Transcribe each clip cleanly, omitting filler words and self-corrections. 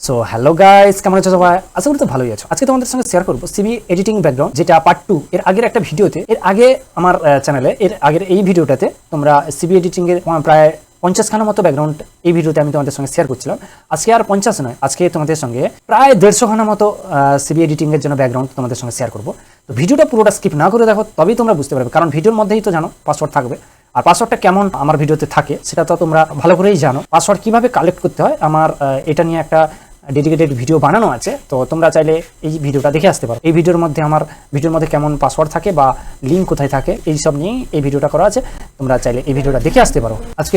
So hello guys, কেমন আছো সবাই? আশা করি তো ভালোই আছো। আজকে তোমাদের সঙ্গে শেয়ার করবো সিভি এডিটিং ব্যাকগ্রাউন্ড, যেটা পার্ট 2 এর আগের একটা ভিডিওতে, এর আগে আমার চ্যানেলে এর আগের এই ভিডিওটাতে তোমরা সিভি এডিটিং এর প্রায় 50 খানার মতো ব্যাকগ্রাউন্ড এই ভিডিওতে আমি তোমাদের সঙ্গে শেয়ার করছিলাম। আজকে আর 50 নয়, আজকে তোমাদের সঙ্গে প্রায় 150 খানার মতো সিভি এডিটিং এর জন্য ব্যাকগ্রাউন্ড তোমাদের সঙ্গে শেয়ার করবো। তো ভিডিওটা পুরোটা স্কিপ না করে দেখো, তবেই তোমরা বুঝতে পারবে, কারণ ভিডিওর মধ্যেই তো জানো পাসওয়ার্ড থাকবে। আর পাসওয়ার্ডটা কেমন আমার ভিডিওতে থাকে সেটা তো তোমরা ভালো করেই জানো। পাসওয়ার্ড কিভাবে কালেক্ট করতে হয় আমার এটা নিয়ে একটা ডেডিকেটেড ভিডিও বানানো আছে, তো তোমরা চাইলে এই ভিডিওটা দেখে আসতে পারো। এই ভিডিওর মধ্যে আমার ভিডিওর মধ্যে কেমন পাসওয়ার্ড থাকে বা লিঙ্ক কোথায় থাকে এই সব নিয়ে এই ভিডিওটা করা আছে, তোমরা চাইলে এই ভিডিওটা দেখে আসতে পারো। আজকে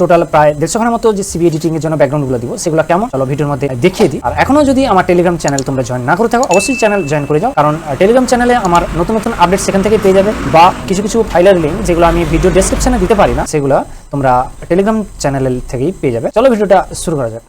টোটাল প্রায় 150 খানার মতো যে সিভি এডিটিং এর জন্য ব্যাকগ্রাউন্ডগুলো দিব, সেগুলো কেমন চলো ভিডিওর মধ্যে দেখিয়ে দিই। আর এখনো যদি আমার টেলিগ্রাম চ্যানেল তোমরা জয়েন না করে থাকো, অবশ্যই চ্যানেল জয়েন করে যাও, কারণ টেলিগ্রাম চ্যানেলে আমার নতুন নতুন আপডেট সেখান থেকে পেয়ে যাবে, বা কিছু কিছু ফাইলের লিঙ্ক যেগুলো আমি ভিডিও ডেসক্রিপশনে দিতে পারি না, সেগুলো তোমরা টেলিগ্রাম চ্যানেল থেকেই পেয়ে যাবে। চলো ভিডিওটা শুরু করা যাক।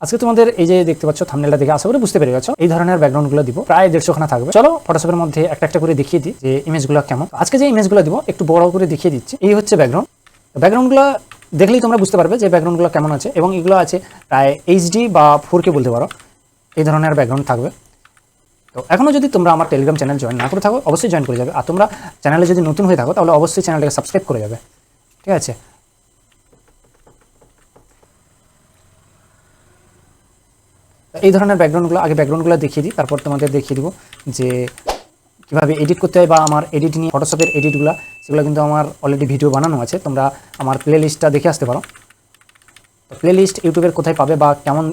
আজকে তোমাদের এই যে দেখতে পাচ্ছ থাম্বনেলটা দেখে আশা করি বুঝতে পেরে গেছো, এই ধরনের ব্যাকগ্রাউন্ডগুলো দিব, প্রায় 150 খানা থাকবে। চলো ফটোশপের মধ্যে একটা একটা করে দেখিয়ে দিই যে ইমেজগুলো কেমন। আজকে যে ইমেজগুলো দিব একটু বড় করে দেখিয়ে দিচ্ছি। এই হচ্ছে ব্যাকগ্রাউন্ডগুলো দেখলেই তোমরা বুঝতে পারবে যে ব্যাকগ্রাউন্ডগুলো কেমন আছে, এবং এগুলো আছে প্রায় এইচডি বা 4K বলতে পারো, এই ধরনের ব্যাকগ্রাউন্ড থাকবে। তো এখনো যদি তোমরা আমার টেলিগ্রাম চ্যানেল জয়েন না করে থাকো, অবশ্যই জয়েন করে যাবে। আর তোমরা চ্যানেলে যদি নতুন হয়ে থাকো তাহলে অবশ্যই চ্যানেলটাকে সাবস্ক্রাইব করে যাবে, ঠিক আছে? এই ধরনের ব্যাকগ্রাউন্ডগুলো দেখিয়ে দিই, তারপর তোমাদের দেখিয়ে দিব যে কীভাবে এডিট করতে হয়, বা আমার এডিট নিয়ে ফটোশপের এডিটগুলো, সেগুলো কিন্তু আমার অলরেডি ভিডিও বানানো আছে। তোমরা আমার প্লে লিস্টটা দেখে আসতে পারো। তো প্লে লিস্ট ইউটিউবের কোথায় পাবে বা কেমন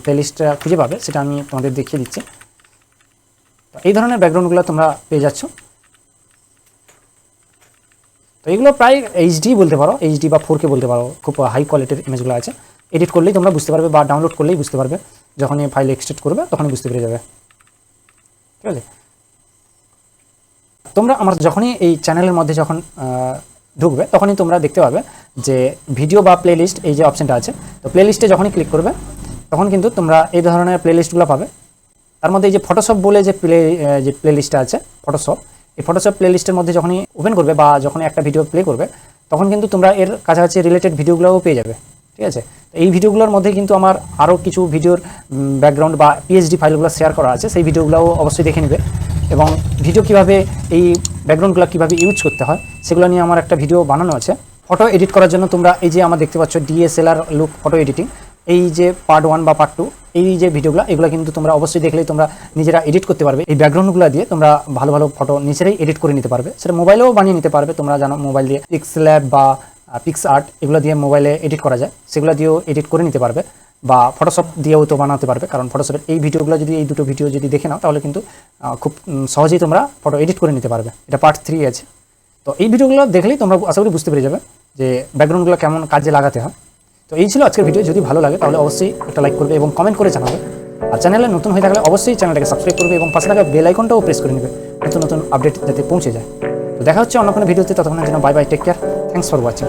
প্লে লিস্টটা খুঁজে পাবে সেটা আমি তোমাদের দেখিয়ে দিচ্ছি। তো এই ধরনের ব্যাকগ্রাউন্ডগুলো তোমরা পেয়ে যাচ্ছ। তো এগুলো প্রায় এইচডি বলতে পারো, এইচডি বা 4K বলতে পারো, খুব হাই কোয়ালিটির ইমেজগুলো আছে। এডিট করলেই তোমরা বুঝতে পারবে, বা ডাউনলোড করলেই বুঝতে পারবে, যখনই ফাইল এক্সট্রাক্ট করবে তখনই বুঝতে পেরে যাবে, ঠিক আছে? তোমরা আমার যখনই এই চ্যানেলের মধ্যে যখন ঢুকবে তখনই তোমরা দেখতে পাবে যে ভিডিও বা প্লে লিস্ট এই যে অপশানটা আছে। তো প্লে লিস্টে যখনই ক্লিক করবে তখন কিন্তু তোমরা এই ধরনের প্লে লিস্টগুলো পাবে। তার মধ্যে এই যে ফটোশপ বলে যে প্লে লিস্টটা আছে, এই ফটোশপ প্লে লিস্টের মধ্যে যখনই ওপেন করবে বা যখনই একটা ভিডিও প্লে করবে তখন কিন্তু তোমরা এর কাছাকাছি রিলেটেড ভিডিওগুলোও পেয়ে যাবে, ঠিক আছে? এই ভিডিওগুলোর মধ্যে কিন্তু আমার আরও কিছু ভিডিওর ব্যাকগ্রাউন্ড বা পিএইচডি ফাইলগুলো শেয়ার করা আছে, সেই ভিডিওগুলোও অবশ্যই দেখে নেবে। এবং ভিডিও কীভাবে এই ব্যাকগ্রাউন্ডগুলো কীভাবে ইউজ করতে হয় সেগুলো নিয়ে আমার একটা ভিডিও বানানো আছে। ফটো এডিট করার জন্য তোমরা এই যে আমার দেখতে পাচ্ছ DSLR লুক ফটো এডিটিং, এই যে পার্ট 1 বা পার্ট 2 এই যে ভিডিওগুলো, এগুলো কিন্তু তোমরা অবশ্যই দেখলেই তোমরা নিজেরা এডিট করতে পারবে। এই ব্যাকগ্রাউন্ডগুলো দিয়ে তোমরা ভালো ভালো ফটো নিজেরাই এডিট করে নিতে পারবে, সেটা মোবাইলেও বানিয়ে নিতে পারবে। তোমরা জানো মোবাইল দিয়ে পিক্সেল বা পিক্সআর্ট এগুলো দিয়ে মোবাইলে এডিট করা যায়, সেগুলো দিয়েও এডিট করে নিতে পারবে, বা ফটোশপ দিয়েও তো বানাতে পারবে। কারণ ফটোশপের এই ভিডিওগুলো যদি, এই দুটো ভিডিও যদি দেখে নাও তাহলে কিন্তু খুব সহজেই তোমরা ফটো এডিট করে নিতে পারবে। এটা পার্ট 3 আছে। তো এই ভিডিওগুলো দেখলেই তোমরা আশা করি বুঝতে পেরে যাবে যে ব্যাকগ্রাউন্ডগুলো কেমন কাজে লাগাতে হয়। তো এই ছিল আজকের ভিডিও। যদি ভালো লাগে তাহলে অবশ্যই একটা লাইক করবে এবং কমেন্ট করে জানাবে। আর চ্যানেলে নতুন হয়ে থাকলে অবশ্যই চ্যানেলটাকে সাবস্ক্রাইব করবে এবং পাশে থাকা বেল আইকনটাও প্রেস করে নেবে, নতুন নতুন আপডেট যাতে পৌঁছে যায়। তো দেখা হচ্ছে অন্য কোনো ভিডিওতে, ততক্ষণের জন্য bye bye, take care, thanks for watching.